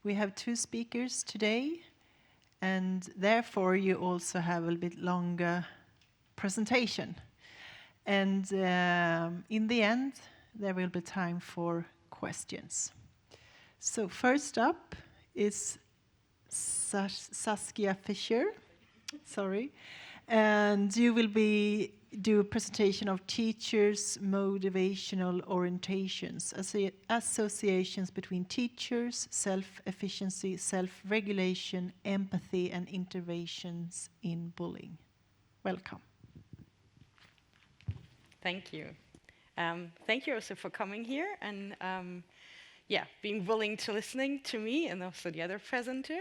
We have two speakers today, and therefore you also have a bit longer presentation. And in the end, there will be time for questions. So first up is Saskia Fischer, sorry, and you will do a presentation of teachers' motivational orientations, associations between teachers, self-efficacy, self-regulation, empathy, and interventions in bullying. Welcome. Thank you. Thank you also for coming here and being willing to listening to me and also the other presenter.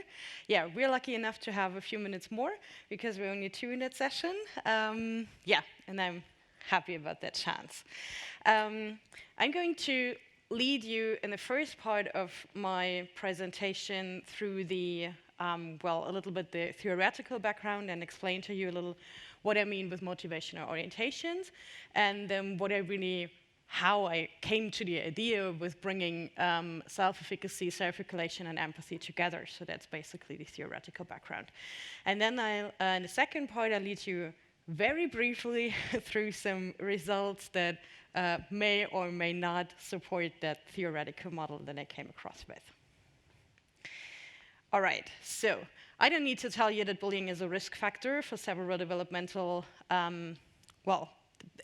Yeah, we're lucky enough to have a few minutes more because we're only two in that session. And I'm happy about that chance. I'm going to lead you in the first part of my presentation through the, a little bit the theoretical background and explain to you a little what I mean with motivational orientations and how I came to the idea with bringing self-efficacy, self-regulation, and empathy together. So that's basically the theoretical background. And then in the second part, I'll lead you very briefly through some results that may or may not support that theoretical model that I came across with. All right, so I don't need to tell you that bullying is a risk factor for several developmental,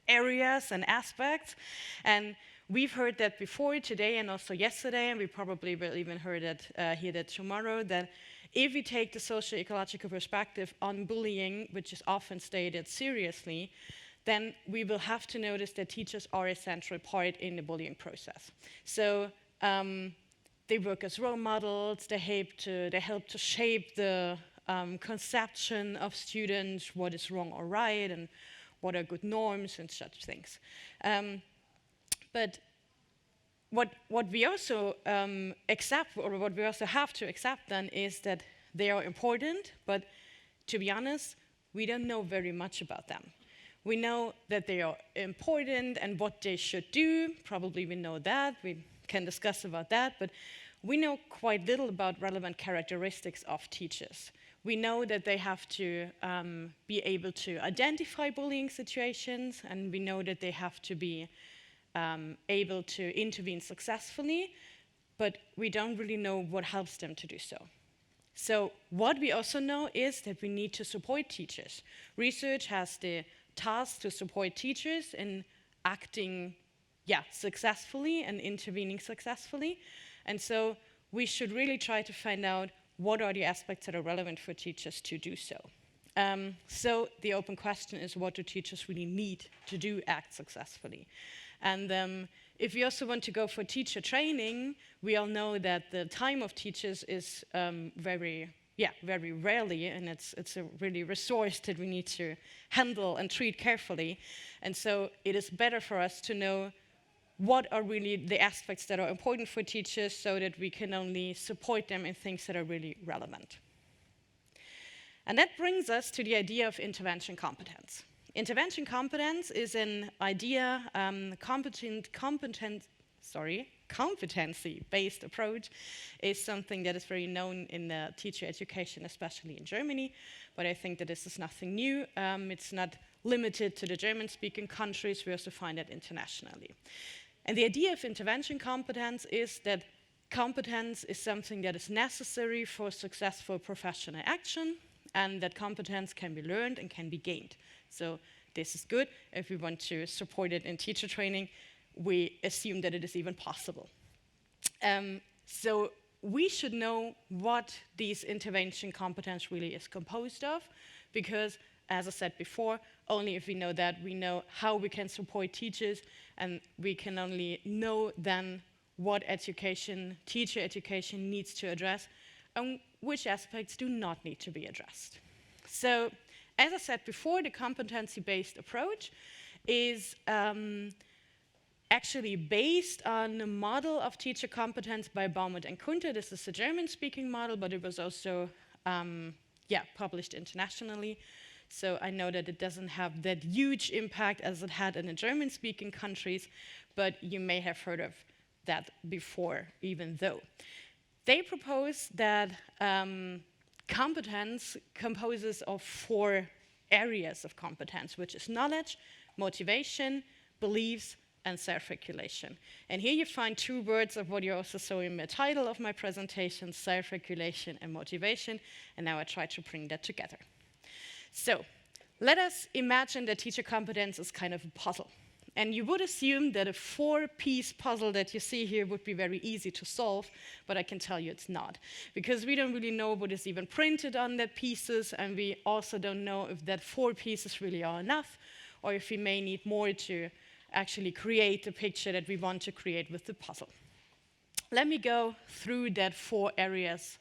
areas and aspects. And we've heard that before today and also yesterday, and we probably will even hear that tomorrow, that if we take the socio-ecological perspective on bullying, which is often stated seriously, then we will have to notice that teachers are a central part in the bullying process. So they work as role models, they help to shape the conception of students, what is wrong or right, and what are good norms and such things. But what we also accept, or what we also have to accept then, is that they are important, but to be honest, we don't know very much about them. We know that they are important and what they should do. Probably we know that, we can discuss about that, but we know quite little about relevant characteristics of teachers. We know that they have to be able to identify bullying situations, and we know that they have to be able to intervene successfully, but we don't really know what helps them to do so. So what we also know is that we need to support teachers. Research has the task to support teachers in acting successfully and intervening successfully. And so we should really try to find out what are the aspects that are relevant for teachers to do so. So the open question is, what do teachers really need to act successfully? And if we also want to go for teacher training, we all know that the time of teachers is very rarely, and it's a really resource that we need to handle and treat carefully. And so it is better for us to know what are really the aspects that are important for teachers so that we can only support them in things that are really relevant. And that brings us to the idea of intervention competence. Intervention competence is an idea, competency-based approach is something that is very known in the teacher education, especially in Germany, but I think that this is nothing new. It's not limited to the German-speaking countries, we also find it internationally. And the idea of intervention competence is that competence is something that is necessary for successful professional action, and that competence can be learned and can be gained. So this is good. If we want to support it in teacher training, we assume that it is even possible. So we should know what these intervention competence really is composed of, because as I said before, only if we know that, we know how we can support teachers, and we can only know then what teacher education needs to address, and which aspects do not need to be addressed. So, as I said before, the competency-based approach is actually based on a model of teacher competence by Baumert and Kunter. This is a German-speaking model, but it was also published internationally. So I know that it doesn't have that huge impact as it had in the German-speaking countries, but you may have heard of that before, even though. They propose that competence composes of 4 areas of competence, which is knowledge, motivation, beliefs, and self-regulation. And here you find 2 words of what you also saw in the title of my presentation, self-regulation and motivation, and now I try to bring that together. So, let us imagine that teacher competence is kind of a puzzle. And you would assume that a 4-piece puzzle that you see here would be very easy to solve, but I can tell you it's not. Because we don't really know what is even printed on that pieces, and we also don't know if that 4 pieces really are enough, or if we may need more to actually create the picture that we want to create with the puzzle. Let me go through that 4 areas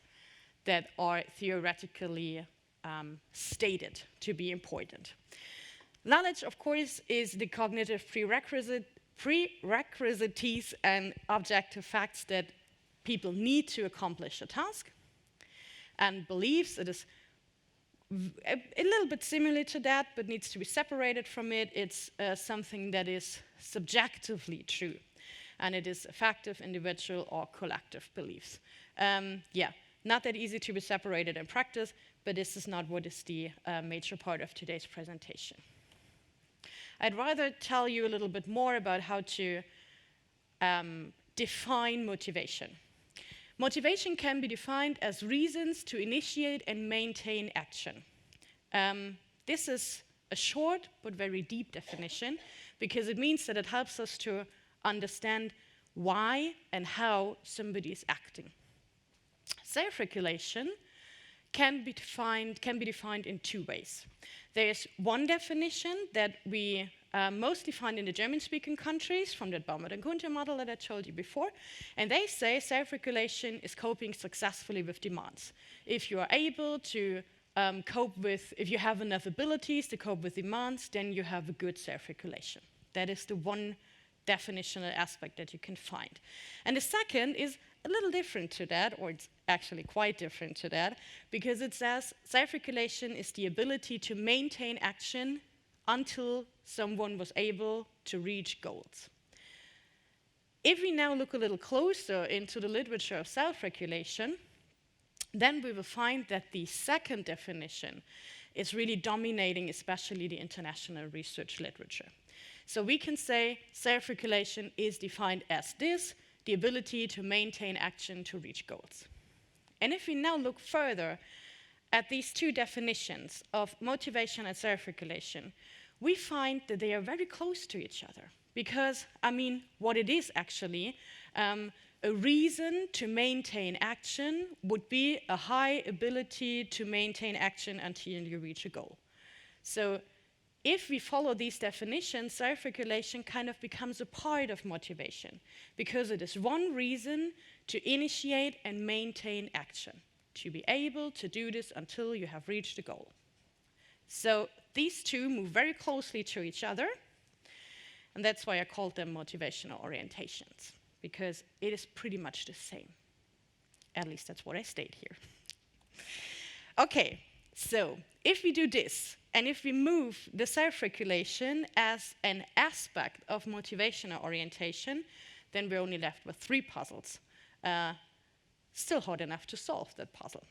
that are theoretically stated to be important. Knowledge, of course, is the cognitive prerequisites and objective facts that people need to accomplish a task. And beliefs, it is a little bit similar to that, but needs to be separated from it. It's something that is subjectively true, and it is affective, individual, or collective beliefs. Not that easy to be separated in practice, but this is not what is the major part of today's presentation. I'd rather tell you a little bit more about how to define motivation. Motivation can be defined as reasons to initiate and maintain action. This is a short but very deep definition because it means that it helps us to understand why and how somebody is acting. Self-regulation can be defined in 2 ways. There's one definition that we mostly find in the German-speaking countries from that Baumert and Gunther model that I told you before, and they say self-regulation is coping successfully with demands. If you are able to if you have enough abilities to cope with demands, then you have a good self-regulation. That is the one definitional aspect that you can find. And the second is a little different to that, or it's actually quite different to that, because it says self-regulation is the ability to maintain action until someone was able to reach goals. If we now look a little closer into the literature of self-regulation, then we will find that the second definition is really dominating, especially the international research literature. So we can say self-regulation is defined as this, the ability to maintain action to reach goals. And if we now look further at these 2 definitions of motivation and self-regulation, we find that they are very close to each other. Because, I mean, what it is actually, a reason to maintain action would be a high ability to maintain action until you reach a goal. So if we follow these definitions, self-regulation kind of becomes a part of motivation, because it is one reason to initiate and maintain action, to be able to do this until you have reached a goal. So these 2 move very closely to each other, and that's why I called them motivational orientations, because it is pretty much the same. At least that's what I state here. Okay, so if we do this, and if we move the self-regulation as an aspect of motivational orientation, then we're only left with 3 puzzles. Still hard enough to solve that puzzle.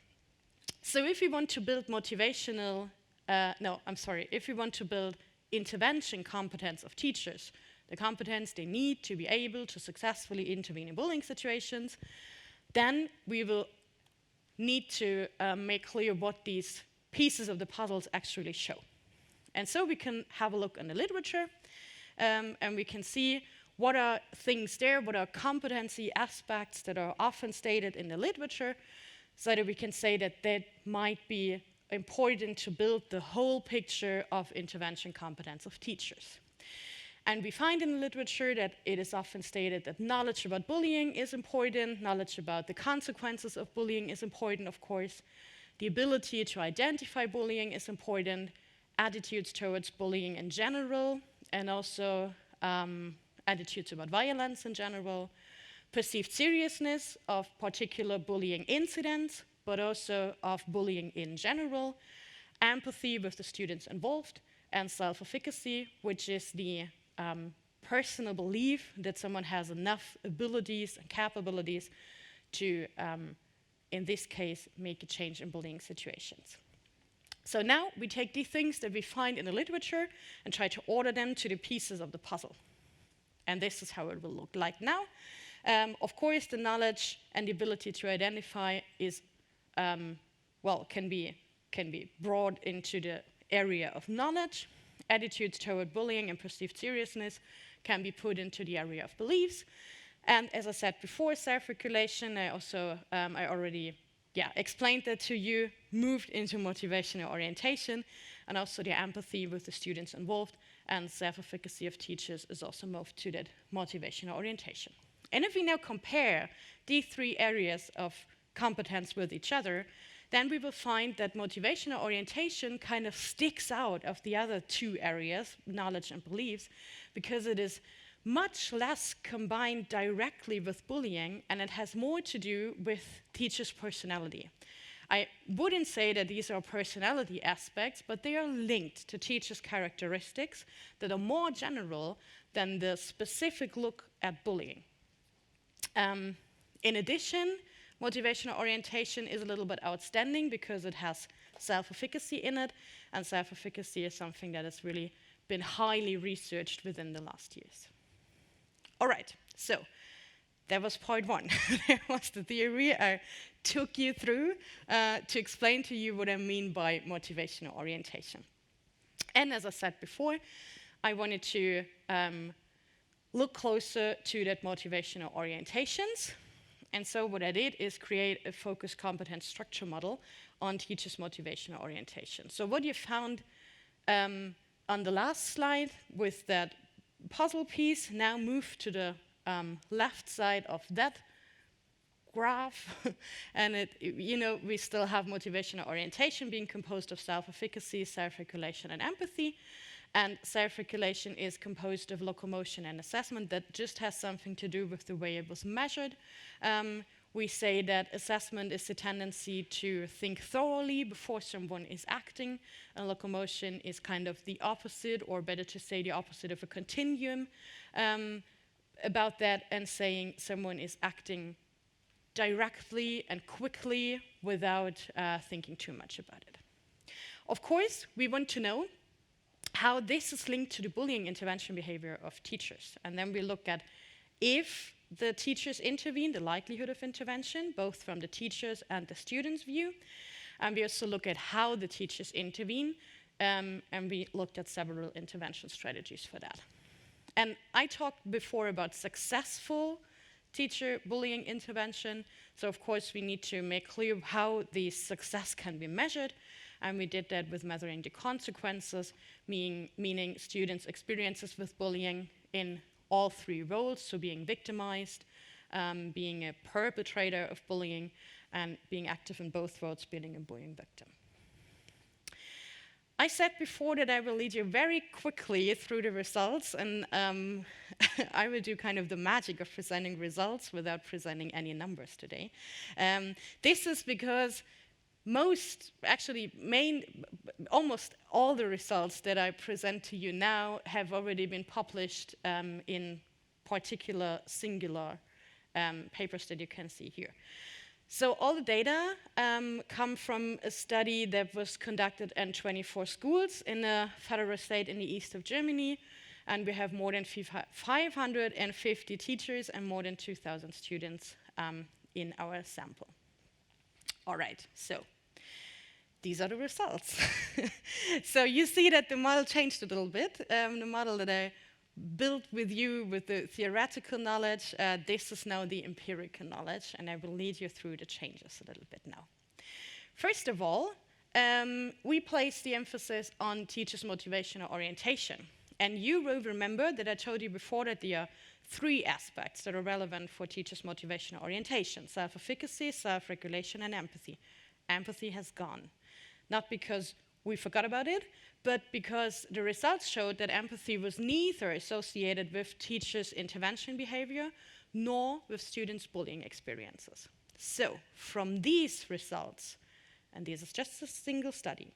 So if we want to build if we want to build intervention competence of teachers, the competence they need to be able to successfully intervene in bullying situations, then we will need to make clear what these pieces of the puzzles actually show. And so we can have a look in the literature, and we can see what are things there, what are competency aspects that are often stated in the literature, so that we can say that that might be important to build the whole picture of intervention competence of teachers. And we find in the literature that it is often stated that knowledge about bullying is important, knowledge about the consequences of bullying is important, of course, the ability to identify bullying is important, attitudes towards bullying in general, and also attitudes about violence in general, perceived seriousness of particular bullying incidents, but also of bullying in general, empathy with the students involved, and self-efficacy, which is the personal belief that someone has enough abilities and capabilities to in this case, make a change in bullying situations. So now we take the things that we find in the literature and try to order them to the pieces of the puzzle. And this is how it will look like now. Of course, the knowledge and the ability to identify is, can be brought into the area of knowledge. Attitudes toward bullying and perceived seriousness can be put into the area of beliefs. And as I said before, self-regulation, I already explained that to you, moved into motivational orientation, and also the empathy with the students involved, and self-efficacy of teachers is also moved to that motivational orientation. And if we now compare these three areas of competence with each other, then we will find that motivational orientation kind of sticks out of the other two areas, knowledge and beliefs, because it is much less combined directly with bullying, and it has more to do with teachers' personality. I wouldn't say that these are personality aspects, but they are linked to teachers' characteristics that are more general than the specific look at bullying. In addition, motivational orientation is a little bit outstanding because it has self-efficacy in it, and self-efficacy is something that has really been highly researched within the last years. All right, so that was part one. That was the theory I took you through to explain to you what I mean by motivational orientation. And as I said before, I wanted to look closer to that motivational orientations. And so what I did is create a focused competence structure model on teachers' motivational orientation. So what you found on the last slide with that puzzle piece, now move to the left side of that graph. And we still have motivational orientation being composed of self-efficacy, self-regulation, and empathy. And self-regulation is composed of locomotion and assessment that just has something to do with the way it was measured. We say that assessment is the tendency to think thoroughly before someone is acting, and locomotion is kind of the opposite, or better to say the opposite of a continuum about that, and saying someone is acting directly and quickly without thinking too much about it. Of course, we want to know how this is linked to the bullying intervention behavior of teachers. And then we look at if the teachers intervene, the likelihood of intervention, both from the teachers and the students' view. And we also look at how the teachers intervene, and we looked at several intervention strategies for that. And I talked before about successful teacher bullying intervention. So of course we need to make clear how the success can be measured. And we did that with measuring the consequences, meaning students' experiences with bullying in all three roles, so being victimized, being a perpetrator of bullying, and being active in both roles, being a bullying victim. I said before that I will lead you very quickly through the results, and I will do kind of the magic of presenting results without presenting any numbers today. This is because almost all the results that I present to you now have already been published in particular singular papers that you can see here. So all the data come from a study that was conducted in 24 schools in a federal state in the east of Germany, and we have more than 550 teachers and more than 2,000 students in our sample. All right, so these are the results. So you see that the model changed a little bit. The model that I built with you with the theoretical knowledge, this is now the empirical knowledge, and I will lead you through the changes a little bit now. First of all, we place the emphasis on teachers' motivational orientation. And you will remember that I told you before that there are three aspects that are relevant for teachers' motivational orientation: self-efficacy, self-regulation, and empathy. Empathy has gone. Not because we forgot about it, but because the results showed that empathy was neither associated with teachers' intervention behavior nor with students' bullying experiences. So from these results, and this is just a single study,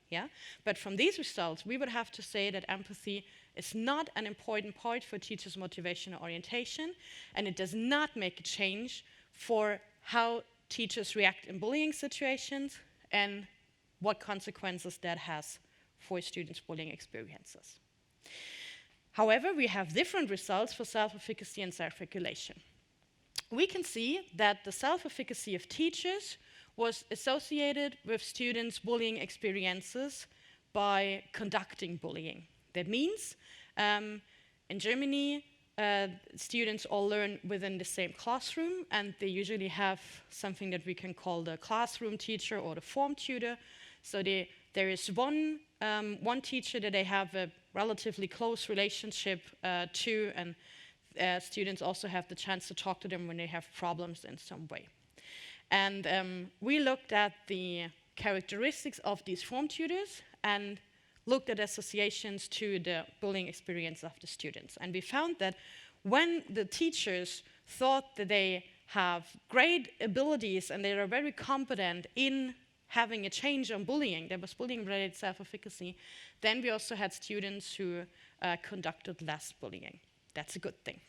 but from these results, we would have to say that empathy is not an important part for teachers' motivational orientation, and it does not make a change for how teachers react in bullying situations and what consequences that has for students' bullying experiences. However, we have different results for self-efficacy and self-regulation. We can see that the self-efficacy of teachers was associated with students' bullying experiences by conducting bullying. That means in Germany, students all learn within the same classroom, and they usually have something that we can call the classroom teacher or the form tutor. So there is one teacher that they have a relatively close relationship to, and students also have the chance to talk to them when they have problems in some way. And we looked at the characteristics of these form tutors and looked at associations to the bullying experience of the students. And we found that when the teachers thought that they have great abilities and they are very competent in having a change on bullying, there was bullying-related self-efficacy, then we also had students who conducted less bullying. That's a good thing.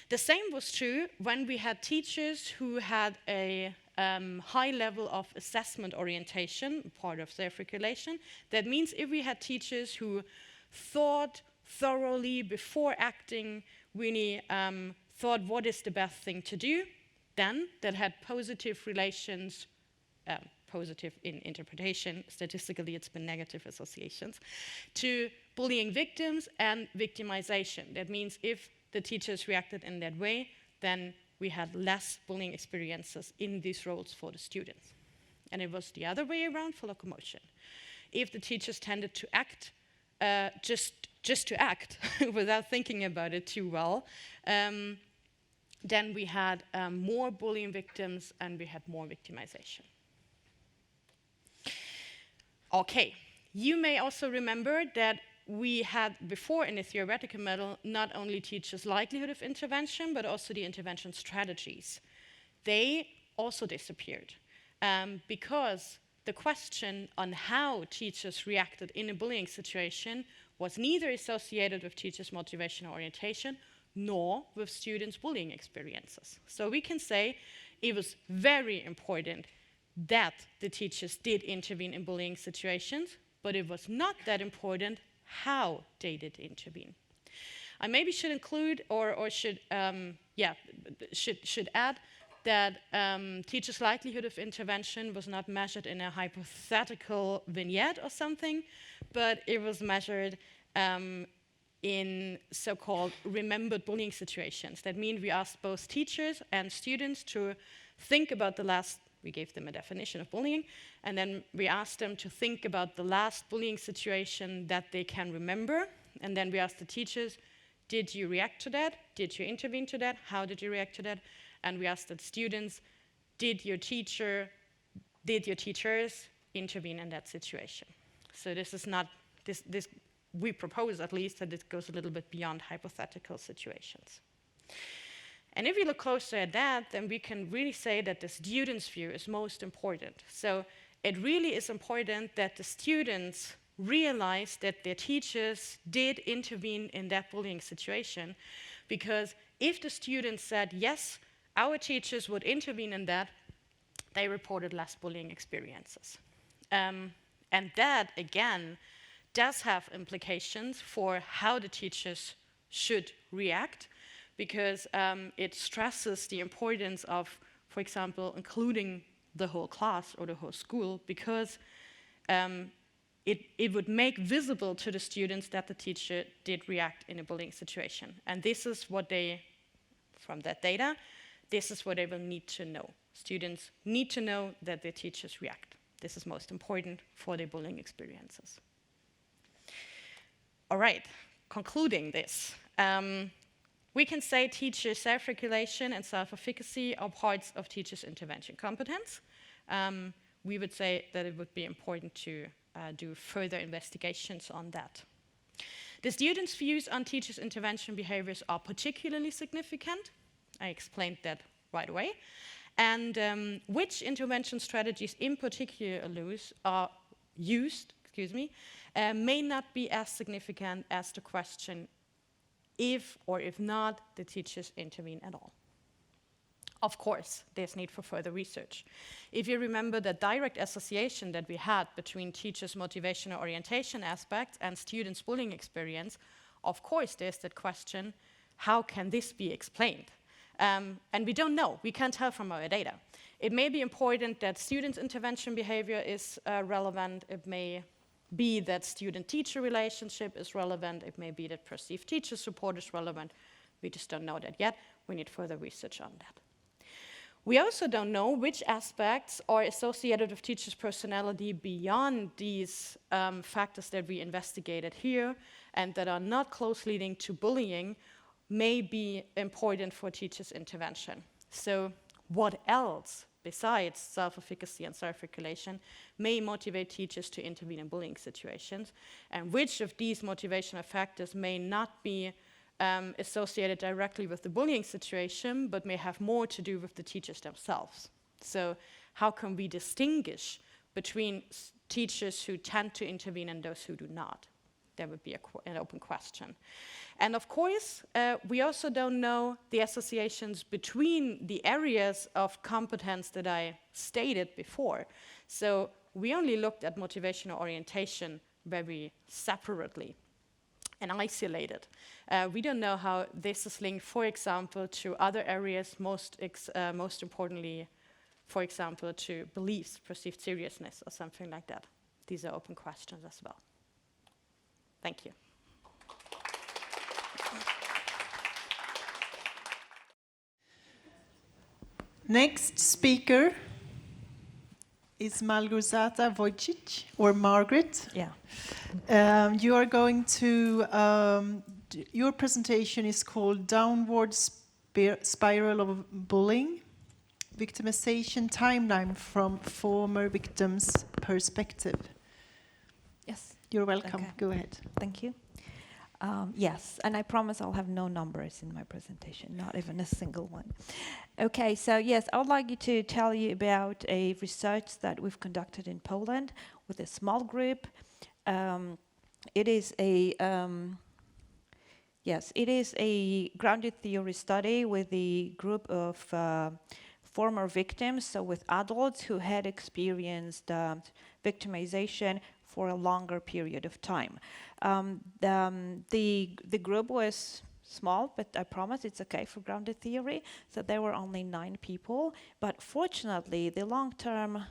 The same was true when we had teachers who had a high level of assessment orientation, part of self-regulation. That means if we had teachers who thought thoroughly before acting, really thought what is the best thing to do, then that had positive relations, positive in interpretation, statistically it's been negative associations, to bullying victims and victimization. That means if the teachers reacted in that way, then we had less bullying experiences in these roles for the students. And it was the other way around for locomotion. If the teachers tended to act, just to act, without thinking about it too well, then we had more bullying victims and we had more victimization. Okay, you may also remember that we had before in the theoretical model not only teachers' likelihood of intervention, but also the intervention strategies. They also disappeared because the question on how teachers reacted in a bullying situation was neither associated with teachers' motivational orientation nor with students' bullying experiences. So we can say it was very important that the teachers did intervene in bullying situations, but it was not that important how they did intervene. I maybe should include or should add that teachers' likelihood of intervention was not measured in a hypothetical vignette or something, but it was measured in so-called remembered bullying situations. That means we asked both teachers and students to think about the last, we gave them a definition of bullying, and then we asked them to think about the last bullying situation that they can remember, and then we asked the teachers, did you react to that? Did you intervene to that? How did you react to that? And we asked the students, did your teachers intervene in that situation? So this is not, we propose at least that it goes a little bit beyond hypothetical situations. And if we look closer at that, then we can really say that the student's view is most important. So it really is important that the students realize that their teachers did intervene in that bullying situation, because if the students said, yes, our teachers would intervene in that, they reported less bullying experiences. And that, again, does have implications for how the teachers should react, because it stresses the importance of, for example, including the whole class or the whole school, because it would make visible to the students that the teacher did react in a bullying situation. And this is what they, from that data, this is what they will need to know. Students need to know that their teachers react. This is most important for their bullying experiences. All right, concluding this. We can say teacher self-regulation and self-efficacy are parts of teachers' intervention competence. We would say that it would be important to do further investigations on that. The students' views on teachers' intervention behaviors are particularly significant. I explained that right away. And which intervention strategies in particular are used, may not be as significant as the question if or if not the teachers intervene at all. Of course, there's need for further research. If you remember the direct association that we had between teachers' motivational orientation aspect and students' bullying experience, of course there's that question, how can this be explained? And we don't know, we can't tell from our data. It may be important that students' intervention behavior is relevant, it may be that student-teacher relationship is relevant, it may be that perceived teacher support is relevant. We just don't know that yet, we need further research on that. We also don't know which aspects are associated with teachers' personality beyond these factors that we investigated here and that are not closely linked to bullying may be important for teachers' intervention. So what else besides self-efficacy and self-regulation may motivate teachers to intervene in bullying situations, and which of these motivational factors may not be associated directly with the bullying situation, but may have more to do with the teachers themselves. So how can we distinguish between teachers who tend to intervene and those who do not? That would be an open question. And of course, we also don't know the associations between the areas of competence that I stated before. So we only looked at motivational orientation very separately and isolated. We don't know how this is linked, for example, to other areas, most importantly, for example, to beliefs, perceived seriousness, or something like that. These are open questions as well. Thank you. Next speaker is Małgorzata Wójcik, or Margaret. Yeah. You are going to, your presentation is called Downward Spiral of Bullying, Victimization Timeline from Former Victims' Perspective. Yes. You're welcome. Okay. Go ahead. Thank you. Yes, and I promise I'll have no numbers in my presentation, not even a single one. Okay, so yes, I would like to tell you about a research that we've conducted in Poland with a small group. It is a grounded theory study with a group of former victims, so with adults who had experienced victimization for a longer period of time. The group was small, but I promise it's okay for grounded theory. So there were only 9 people, but fortunately the long-term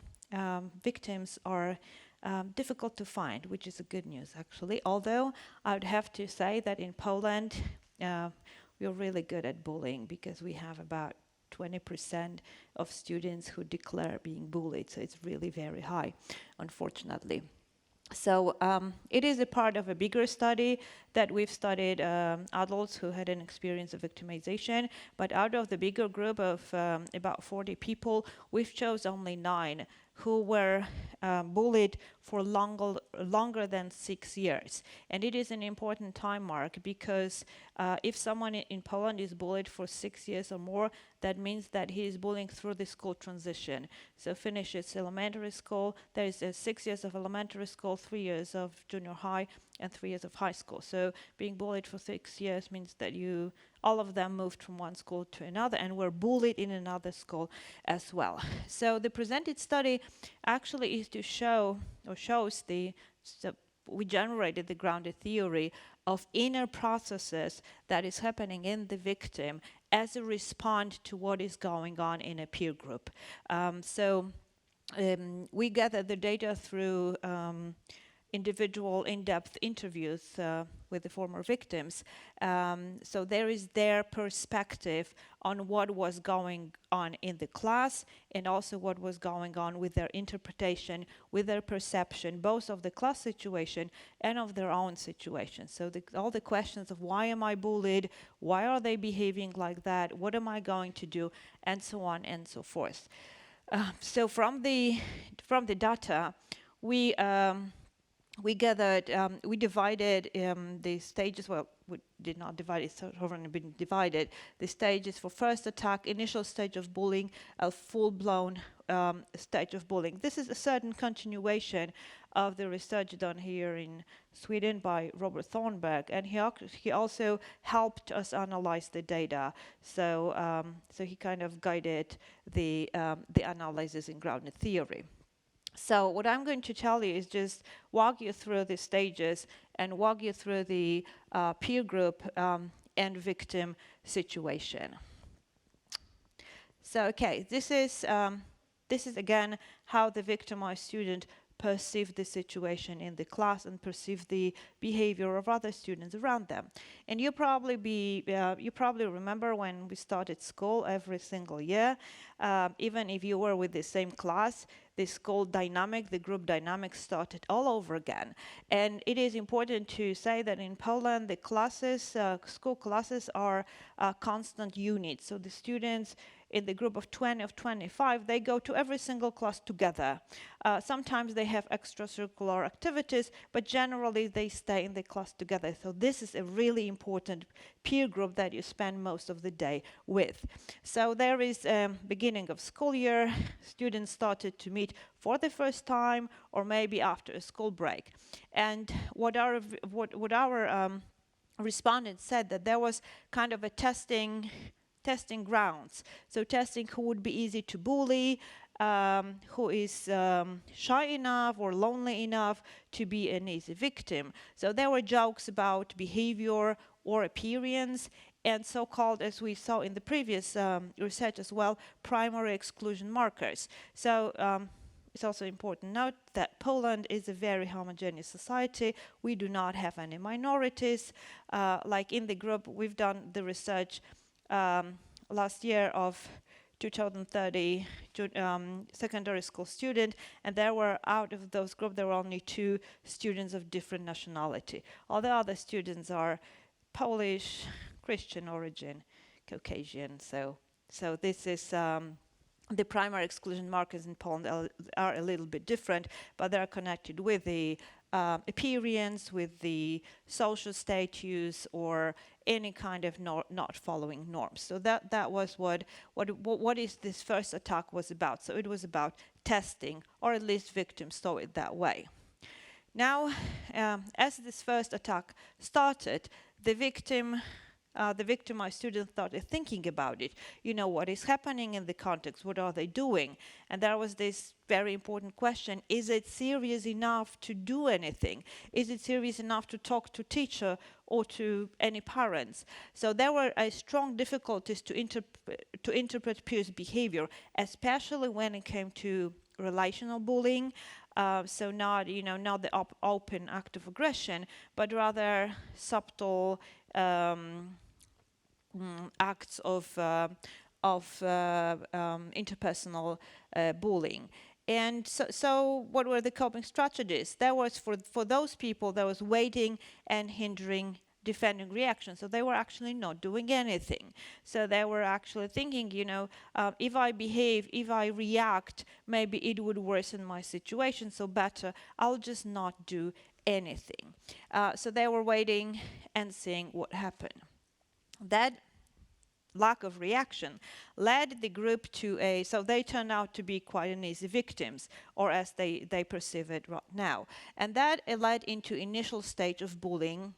victims are difficult to find, which is a good news actually. Although I would have to say that in Poland we're really good at bullying because we have about 20% of students who declare being bullied, so it's really very high, unfortunately. So it is a part of a bigger study that we've studied adults who had an experience of victimization, but out of the bigger group of about 40 people, we've chose only 9 who were bullied for longer than 6 years. And it is an important time mark because if someone in Poland is bullied for 6 years or more, that means that he is bullying through the school transition. So finishes elementary school, there is 6 years of elementary school, 3 years of junior high, and 3 years of high school. So being bullied for 6 years means that all of them moved from one school to another and were bullied in another school as well. So the presented study actually is to shows we generated the grounded theory of inner processes that is happening in the victim as a response to what is going on in a peer group. We gathered the data through individual in-depth interviews with the former victims. So there is their perspective on what was going on in the class and also what was going on with their interpretation, with their perception, both of the class situation and of their own situation. So all the questions of why am I bullied, why are they behaving like that, what am I going to do, and so on and so forth. So from the data, we gathered, we divided the stages, well, did not divide, it's sort of already been divided. The stages for first attack, initial stage of bullying, a full-blown stage of bullying. This is a certain continuation of the research done here in Sweden by Robert Thornburg, and he also helped us analyze the data. So so he kind of guided the analysis in grounded theory. So what I'm going to tell you is just walk you through the stages and walk you through the peer group and victim situation. So okay, this is again how the victimized student perceive the situation in the class and perceive the behavior of other students around them. And you probably remember when we started school every single year, even if you were with the same class, the school dynamic, the group dynamic started all over again. And it is important to say that in Poland, the classes, school classes are constant units. So the students in the group of 20 of 25, they go to every single class together. Sometimes they have extracurricular activities, but generally they stay in the class together. So this is a really important peer group that you spend most of the day with. So there is beginning of school year, students started to meet for the first time or maybe after a school break. And what our respondents said that there was kind of a testing grounds. So testing who would be easy to bully, who is shy enough or lonely enough to be an easy victim. So there were jokes about behavior or appearance and so-called, as we saw in the previous research as well, primary exclusion markers. So it's also important to note that Poland is a very homogeneous society. We do not have any minorities. Like in the group, we've done the research last year of 2030 secondary school student, and there were, out of those group, there were only 2 students of different nationality. All the other students are Polish, Christian origin, Caucasian. So this is the primary exclusion markers in Poland are a little bit different, but they are connected with the appearance, with the social status, or any kind of not following norms. So that was what is this first attack was about. So it was about testing, or at least victims saw it that way. Now, as this first attack started, the victimized students started thinking about it. You know, what is happening in the context? What are they doing? And there was this very important question: is it serious enough to do anything? Is it serious enough to talk to teacher or to any parents? So there were strong difficulties to interpret peers' behavior, especially when it came to relational bullying. So not the open act of aggression, but rather subtle acts of interpersonal bullying. And so what were the coping strategies? There was, for those people, there was waiting and hindering defending reaction. So they were actually not doing anything. So they were actually thinking, if I behave, if I react, maybe it would worsen my situation, so better I'll just not do anything. So they were waiting and seeing what happened. That lack of reaction led the group to so they turned out to be quite an easy victims, or as they perceive it right now. And that led into initial stage of bullying,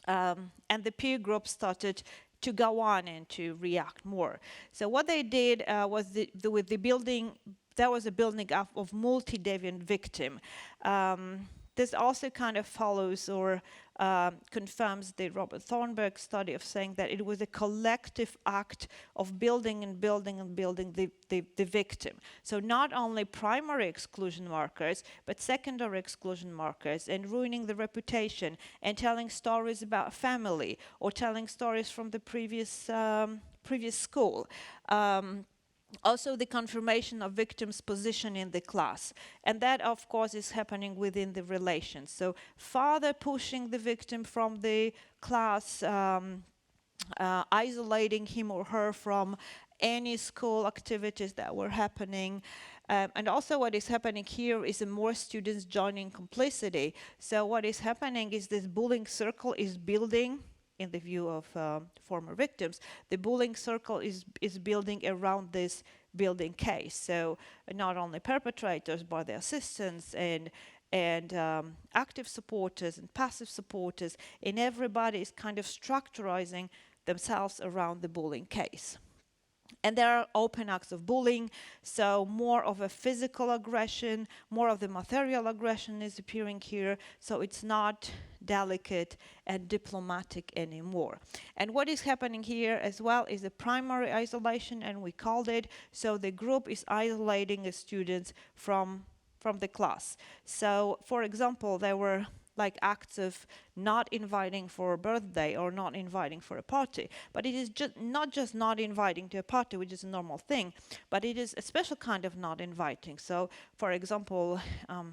and the peer group started to go on and to react more. So what they did was with the building, there was a building up of multi-deviant victim. This also kind of follows or confirms the Robert Thornburg study of saying that it was a collective act of building and building and building the victim. So not only primary exclusion markers, but secondary exclusion markers, and ruining the reputation, and telling stories about family, or telling stories from the previous school. Also the confirmation of victim's position in the class. And that, of course, is happening within the relations. So father pushing the victim from the class, isolating him or her from any school activities that were happening. And also what is happening here is more students joining complicity. So what is happening is this bullying circle is building in the view of former victims, the bullying circle is building around this building case. So not only perpetrators, but the assistants and active supporters and passive supporters, and everybody is kind of structurizing themselves around the bullying case. And there are open acts of bullying, so more of a physical aggression, more of the material aggression is appearing here, so it's not delicate and diplomatic anymore. And what is happening here as well is the primary isolation, and we called it, so the group is isolating the students from the class. So, for example, there were like acts of not inviting for a birthday or not inviting for a party. But it is not just not inviting to a party, which is a normal thing, but it is a special kind of not inviting. So, for example,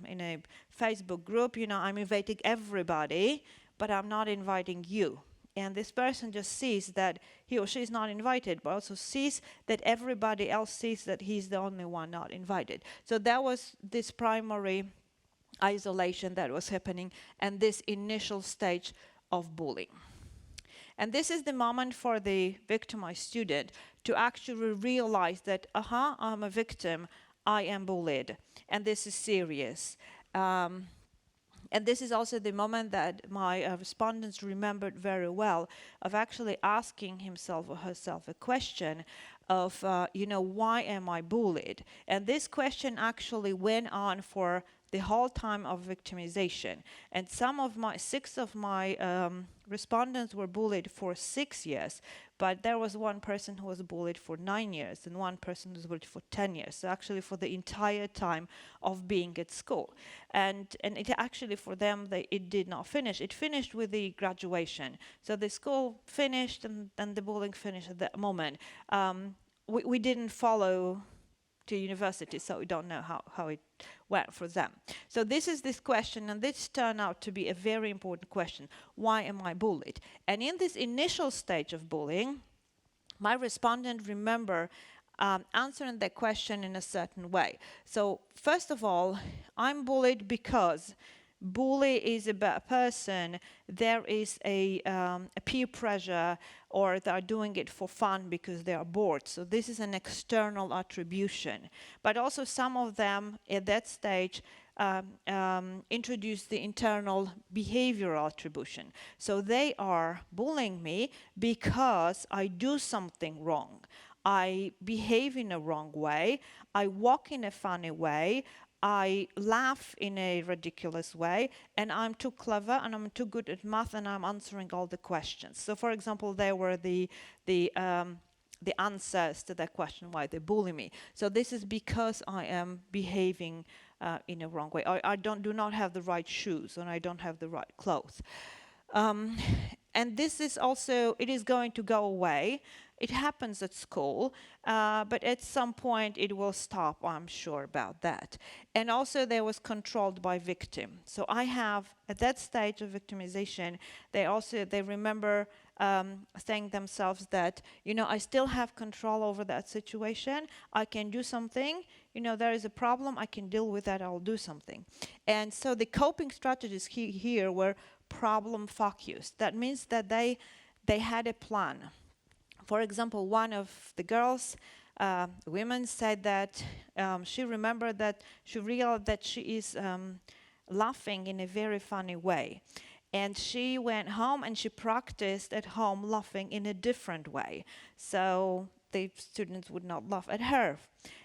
in a Facebook group, I'm inviting everybody, but I'm not inviting you. And this person just sees that he or she is not invited, but also sees that everybody else sees that he's the only one not invited. So that was this primary isolation that was happening and this initial stage of bullying. And this is the moment for the victimized student to actually realize that, I'm a victim, I am bullied, and this is serious. And this is also the moment that my respondents remembered very well of actually asking himself or herself a question of, why am I bullied? And this question actually went on for the whole time of victimization. And 6 of my respondents were bullied for 6 years, but there was one person who was bullied for 9 years and one person who was bullied for 10 years. So actually for the entire time of being at school. And it actually for them, it did not finish. It finished with the graduation. So the school finished and the bullying finished at that moment. We didn't follow to university, so we don't know how it went for them. So this is this question, and this turned out to be a very important question. Why am I bullied? And in this initial stage of bullying, my respondent remember answering that question in a certain way. So first of all, I'm bullied because bully is about a person, there is a peer pressure, or they are doing it for fun because they are bored. So this is an external attribution. But also some of them at that stage introduce the internal behavioral attribution. So they are bullying me because I do something wrong. I behave in a wrong way, I walk in a funny way, I laugh in a ridiculous way, and I'm too clever and I'm too good at math and I'm answering all the questions. So for example, there were the answers to that question, why they bully me. So this is because I am behaving in a wrong way. I do not have the right shoes and I don't have the right clothes. And this is also, it is going to go away. It happens at school, but at some point it will stop, I'm sure about that. And also there was controlled by victim. So I have, at that stage of victimization, they remember saying themselves that, I still have control over that situation, I can do something, there is a problem, I can deal with that, I'll do something. And so the coping strategies here were problem focused. That means that they had a plan. For example, one of the girls, women, said that she remembered that she realized that she is laughing in a very funny way. And she went home and she practiced at home laughing in a different way. So the students would not laugh at her.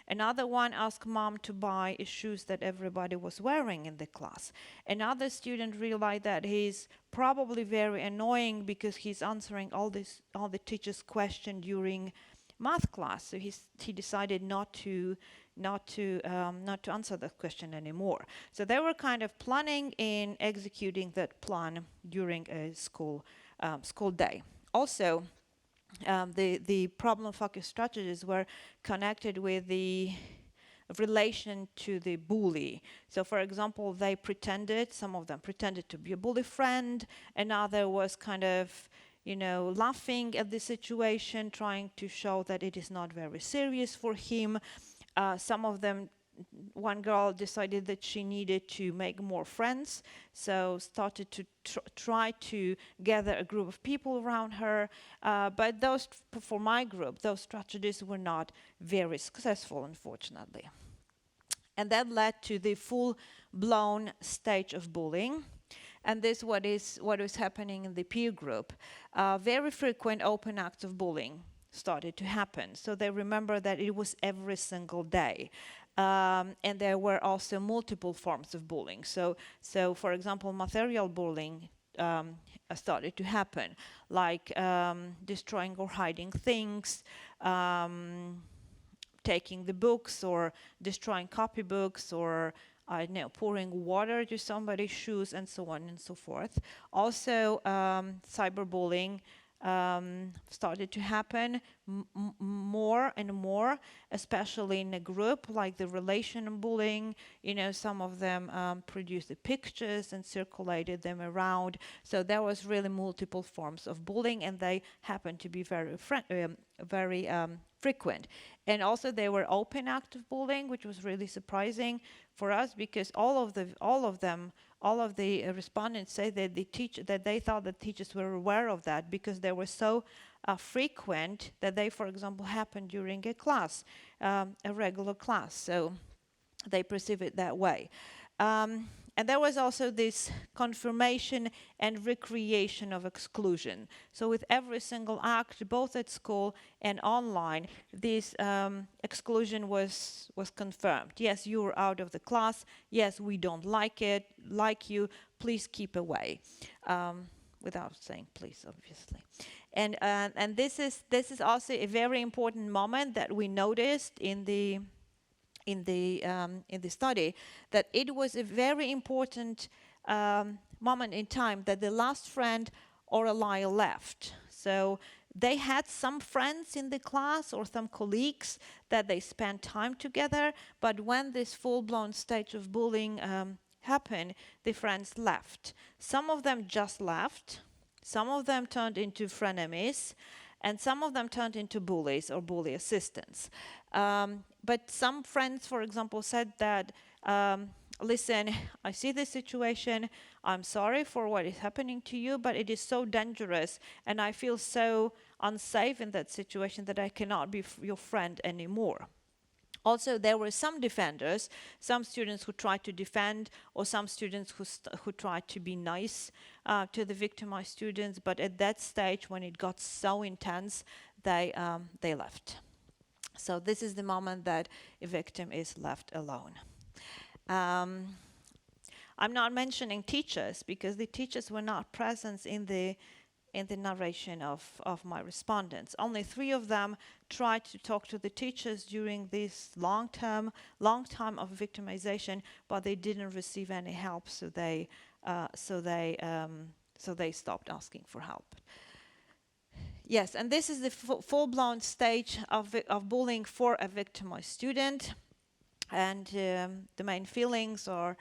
Another one asked mom to buy shoes that everybody was wearing in the class. Another student realized that he's probably very annoying because he's answering all the teacher's questions during math class. So he decided not to answer that question anymore. So they were kind of planning and executing that plan during a school day. Also, the problem-focused strategies were connected with the relation to the bully. So for example, some of them pretended to be a bully friend, another was kind of, laughing at the situation, trying to show that it is not very serious for him. Some of them one girl decided that she needed to make more friends, so started to try to gather a group of people around her. But those, for my group, those strategies were not very successful, unfortunately. And that led to the full-blown stage of bullying. And this what is happening in the peer group. Very frequent open acts of bullying started to happen. So they remember that it was every single day. And there were also multiple forms of bullying. So for example, material bullying started to happen, like destroying or hiding things, taking the books or destroying copybooks, or I don't know, pouring water to somebody's shoes, and so on and so forth. Also, cyberbullying started to happen more and more, especially in a group, like the relation bullying. You know, some of them produced the pictures and circulated them around. So there was really multiple forms of bullying, and they happened to be very frequent. And also they were open act of bullying, which was really surprising for us, because all of the respondents say that they thought that teachers were aware of that, because they were so frequent that they, for example, happened during a class, a regular class. So they perceive it that way. And there was also this confirmation and recreation of exclusion. So with every single act, both at school and online, this exclusion was confirmed. Yes, you are out of the class. Yes, we don't like you. Please keep away. Without saying please, obviously. And this is also a very important moment that we noticed in the study, that it was a very important moment in time that the last friend or ally left. So they had some friends in the class or some colleagues that they spent time together, but when this full-blown stage of bullying happened, the friends left. Some of them just left, some of them turned into frenemies, and some of them turned into bullies or bully assistants. But some friends, for example, said that, listen, I see this situation, I'm sorry for what is happening to you, but it is so dangerous, and I feel so unsafe in that situation that I cannot be your friend anymore. Also, there were some defenders, some students who tried to defend, or some students who tried to be nice to the victimized students, but at that stage, when it got so intense, they left. So this is the moment that a victim is left alone. I'm not mentioning teachers, because the teachers were not present in the narration of my respondents. Only 3 of them tried to talk to the teachers during this long time of victimization, but they didn't receive any help, so they stopped asking for help. Yes, and this is the full-blown stage of bullying for a victimized student, and the main feelings are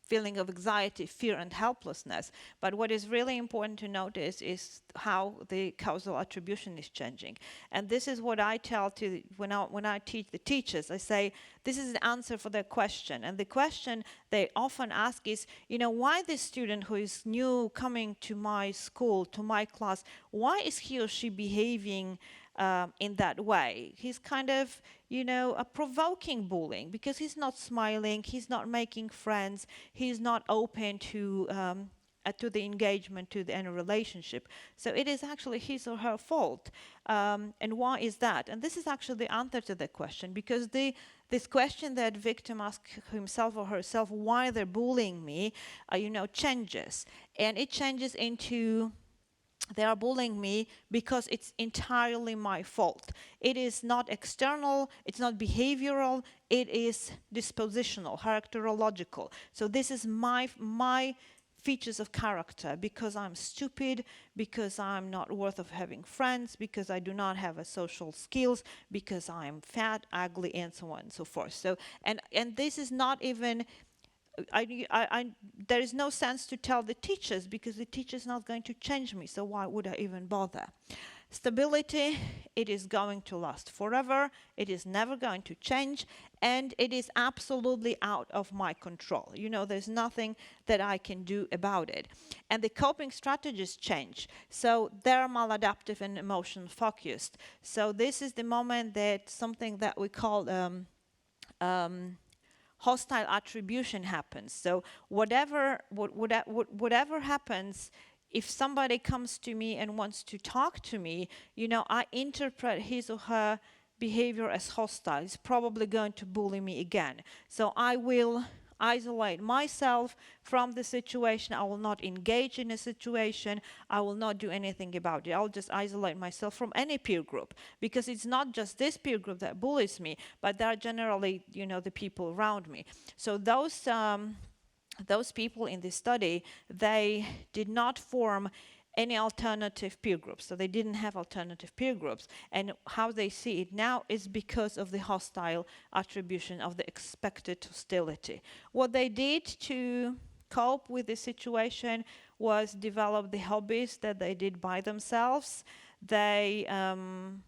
feeling of anxiety, fear, and helplessness. But what is really important to notice is how the causal attribution is changing. And this is what I tell to when I teach the teachers. I say, this is the answer for their question. And the question they often ask is, why this student who is new coming to my school, to my class, why is he or she behaving in that way? He's kind of, a provoking bullying, because he's not smiling, he's not making friends, he's not open to the engagement, to any relationship. So it is actually his or her fault. And why is that? And this is actually the answer to the question, because this question that victim asks himself or herself, why they're bullying me, changes. And it changes into, they are bullying me because it's entirely my fault. It is not external, it's not behavioral, it is dispositional, characterological. So this is my features of character, because I'm stupid, because I'm not worth of having friends, because I do not have social skills, because I'm fat, ugly, and so on and so forth. So, and this is not even, there is no sense to tell the teachers, because the teacher is not going to change me, so why would I even bother? Stability it is going to last forever, it is never going to change, and it is absolutely out of my control. You know, there's nothing that I can do about it. And the coping strategies change. So they're maladaptive and emotion focused. So this is the moment that something that we call hostile attribution happens. So whatever happens, if somebody comes to me and wants to talk to me, you know, I interpret his or her behavior as hostile. He's probably going to bully me again. So I will isolate myself from the situation. I will not engage in a situation. I will not do anything about it. I'll just isolate myself from any peer group, because it's not just this peer group that bullies me, but there are generally, you know, the people around me. So those people in this study, they did not form any alternative peer groups. So they didn't have alternative peer groups. And how they see it now is because of the hostile attribution, of the expected hostility. What they did to cope with the situation was develop the hobbies that they did by themselves. They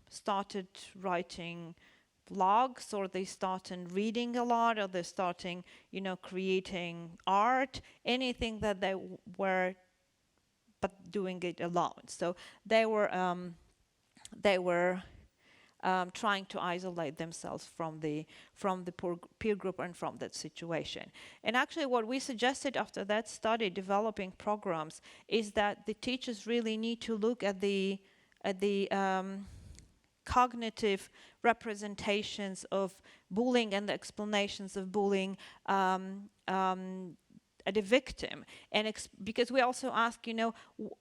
started writing blogs, or they started reading a lot, or they starting, you know, creating art, anything that they were, but doing it alone. So they were trying to isolate themselves from the peer group and from that situation. And actually what we suggested after that study, developing programs, is that the teachers really need to look at the cognitive representations of bullying and the explanations of bullying at the victim, and because we also ask, you know,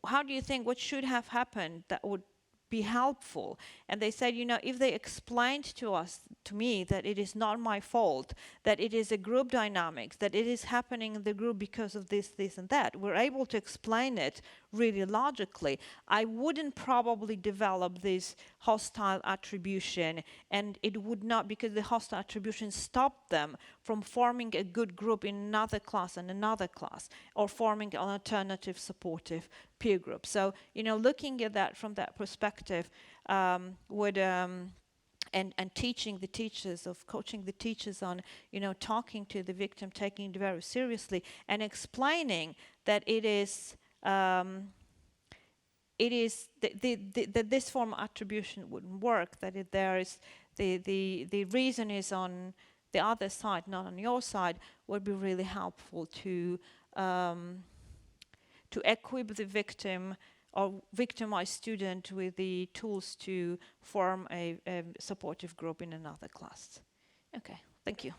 how do you think, what should have happened that would be helpful? And they said, you know, if they explained to me that it is not my fault, that it is a group dynamics, that it is happening in the group because of this, this, and that, we're able to explain it really logically, I wouldn't probably develop this hostile attribution, and it would not, because the hostile attribution stopped them from forming a good group in another class and another class, or forming an alternative supportive peer group. So, you know, looking at that from that perspective would and teaching the teachers, of coaching the teachers on, you know, talking to the victim, taking it very seriously, and explaining that it is that this form of attribution wouldn't work, that there is the reason is on the other side, not on your side, would be really helpful to equip the victim or victimized student with the tools to form a supportive group in another class. Okay, thank you.